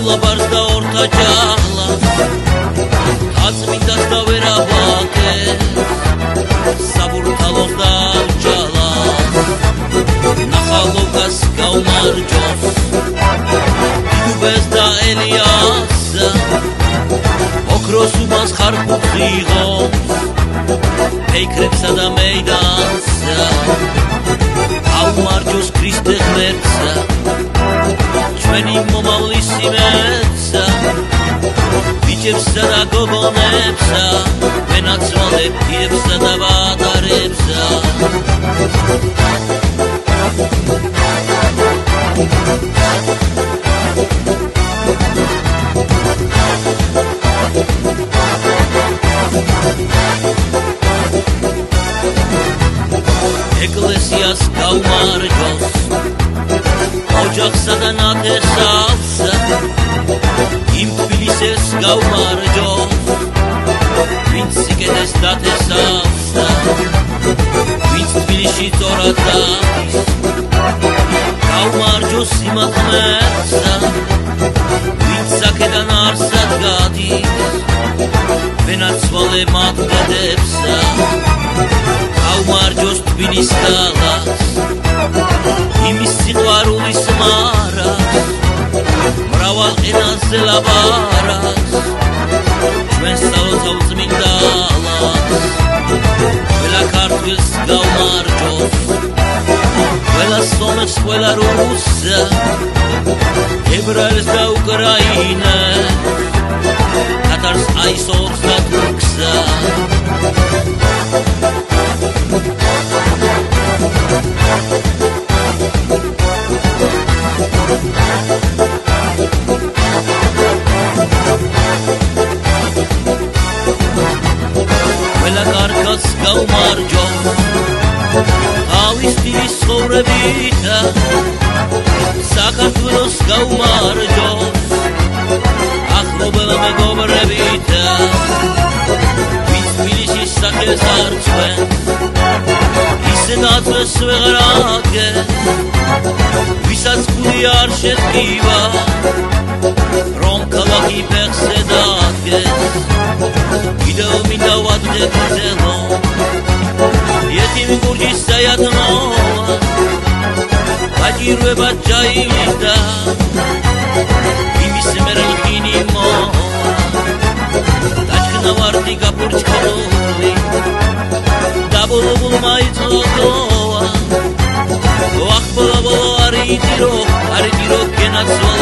ავლაბარს და ორთა ჯაღლა აწმინდას და ვერავაკეს საბურთალოს და ჯალას ნახალოგას გაუმარჯოს უბეს და ელიასა ოქროს უბანს ხარკუს იღოს ფეიქრებსა და მეიდანსა აუმარჯოს ქრისტე ღმერთსა ჩვენი მომავლის იმედსა ბიჭებსა და გოგონებსა ვენაცვალებ პირებსა და ბატარებსა ეკლესიას გაუმარჯოს ოჯახსა და ნათესავსა იმ თბილისეს გაუმარჯოს ვინც სიკეთეს დათესავსა ვინც თბილისში სწორად დადის გაუმარჯოს იმათ ღმერთსა ვინც აქედან არსად გადის ვენაცვალე მათ დედებსა გაუმარჯოს თბილის ქალაქს იმის სიყვარულის მარას მრავალ ენაზე ლაბარაკს ჩვენს სალოცავ წმინდა ლაკს ყველა ქართველს გაუმარჯოს ყველა სომეხს ყველა რუსს ებრაელს და უკრაინელს თათარს აისოხს და თურქს ყველა კარგას გაუმარჯოს ავის დილის ცხოვრებითა საქართველოს გაუმარჯოს ახლობელ მეგობრებითა ვინც თბილისის სახელს არწვენს ისე დაწვეს ვეღარ აგეს ვისაც გული არ შედგება რომ ქალაქი ფეხზე დადგეს კიდევ მინდა ვადგე გრძელო იეთიმი გურჯის საიათნოა გაჭირვება ჯაივიდა იმის მერალხინი მოა დაჩქნა ვარდი გაფურჩქოლული დაბოლობულმა იწლოდოა ვახბოლაბო არიდირო გენაცვალ